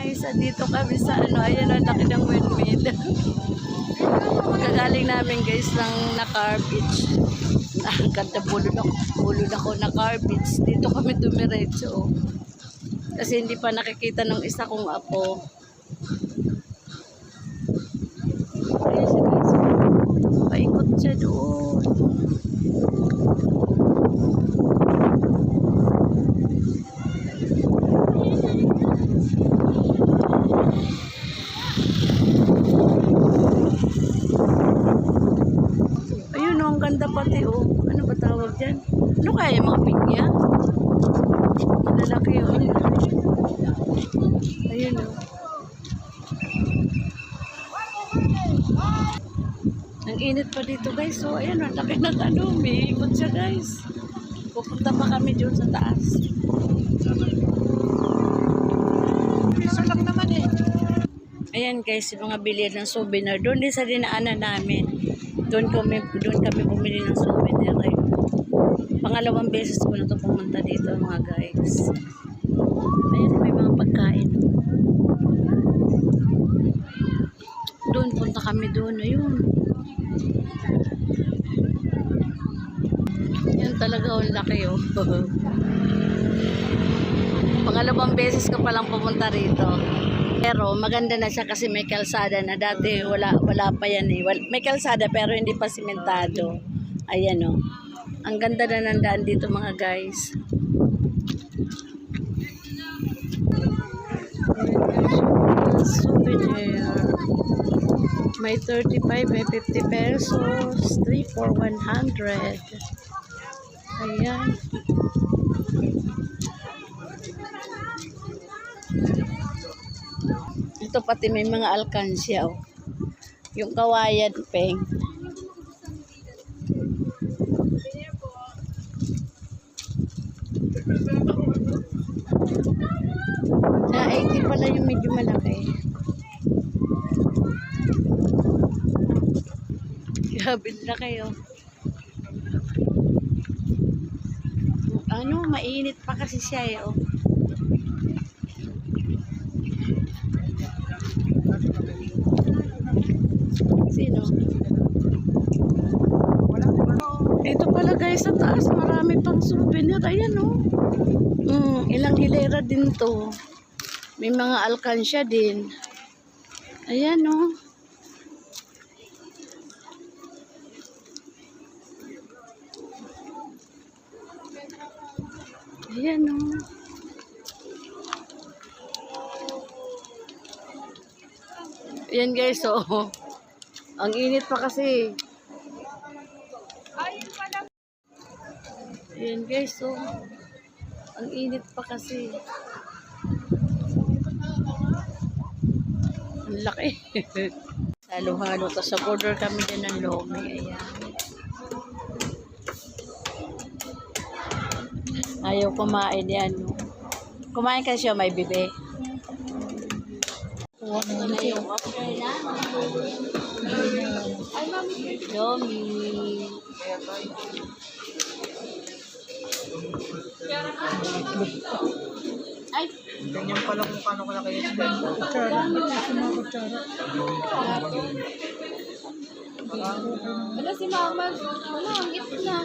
guys, dito kami sa ano, ayan ang laki ng windmill. Kagaling namin guys ng Nakar Beach. Ganda bulod ako Nakar Beach. Dito kami dumiretso. Kasi hindi pa nakikita ng isa kong apo. Ayan siya guys. Paikot siya doon. Ang ganda pati oh. Ano ba tawag dyan? Ano kaya yung mga pigya? Malalaki oh. Ayun oh. Ang init pa dito guys. So ayun oh. Laki na ano. May ikot siya guys. Pupunta pa kami dyan sa taas. Piso lang naman eh. Ayan guys. Yung mga bilhin ng souvenir. Doon din sa dinaanan namin. Doon kami bumili ng souvenir. Ay, pangalawang beses ko na ito pumunta dito mga guys. Ayan, may mga pagkain. Doon, punta kami doon. Ayun. Yan talaga ang laki oh. Pangalawang beses ko palang pumunta rito. Pero maganda na siya kasi may kalsada na dati wala pa yan eh. May kalsada pero hindi pa simentado. Ayan oh. Ang ganda na ng daan dito mga guys. Souvenir. May 35, may 50 pesos. 3 for 100. Ayan. Ito pati may mga alkansya oh. Yung kawayan peng. Na 80 pala yung medyo malaki. Grabe na kayo. Ano, mainit pa kasi siya eh oh. Sino? Ito pala guys sa taas, marami pang souvenir. Ayan oh. Ilang hilera din to. May mga alkansya din. Ayan oh. Ayan oh. Ayan guys oh. Ang init pa kasi. Ayan guys oh. Ang init pa kasi. Ang laki. Halo-halo. Tapos sa border kami din ng lomi. Ayan. Ayaw kumain yan. Kumain ka siya may bibe. Ito na yung offer na. Lomi. Ay. Ganyan pala kung paano ko na kayo spend. Wala si Mama. Wala, ang ito na.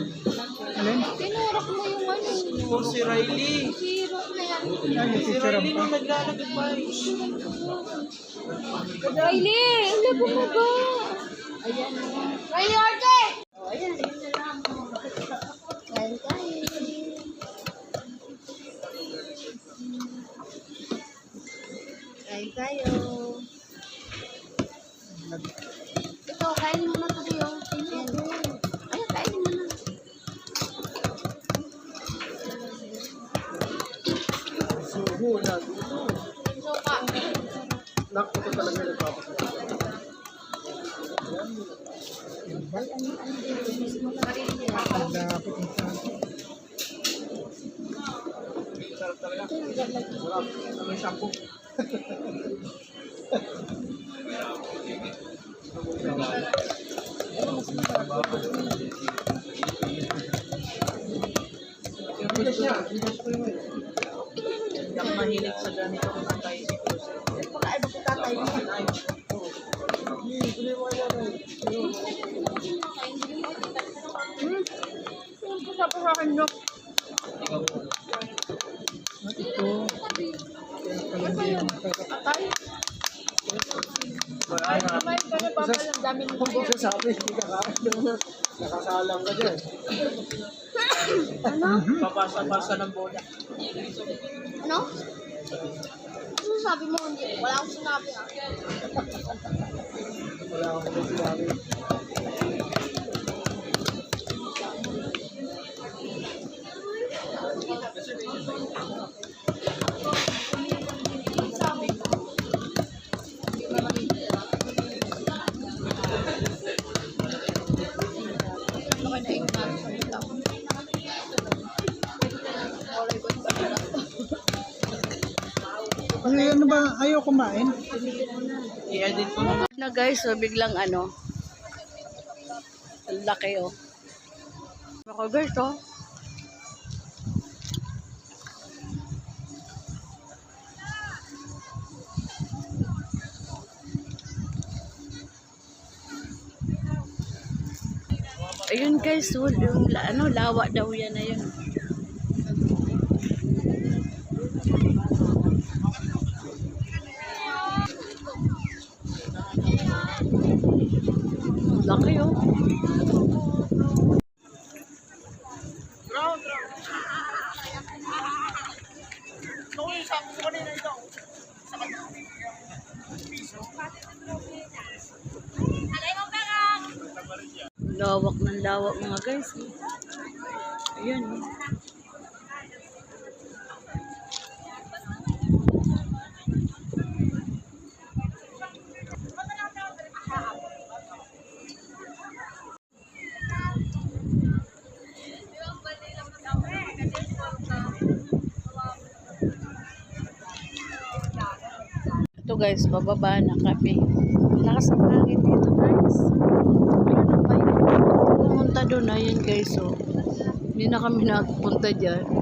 Tinurok mo yung ano. Oh, si Riley. Sirok na yan. Si Riley nung naglalagay pa. Riley! Wala bumaba. Ayan. Riley, Arte! Oh, ayan. Yun na lang. Kain tayo. Kain tayo. Ito, kain mo na ito yung. Ay, kain mo na. Sugo na dito. Sopa. Nakto ko talaga nagpapasok. Sarap talaga. Sarap. Ano yung shampoo? Hindi ako mahilig sa ganito kung antay-citrus. sa akin nyo. At ito, Ano ba yun? Patay? Ay, naman, kaya pa pala ang daming Kung sasabi, hindi ka kakain. Nakasalang ka dyan. Ano? Papasa-pasa ng bola. Ano? Ano sabi mo? Hindi. Wala akong sinabi ah. Wala akong sinabi. ano ba, ayaw kumain? I-edit ko na. Na guys, so biglang ano, ang laki oh. Ako guys oh. Ayun guys, so, yung ano, lawa daw yan na yun. Laki oh. Ground. Ito yung sabi ko kanina ito. Lawak ng lawak mga guys. Ayan oh. Ito guys, bababa na kami. Lakas ng hangin dito guys. Ayun ang bayan. Pumunta doon, ayan guys oh. Hindi na kami nagpunta dyan.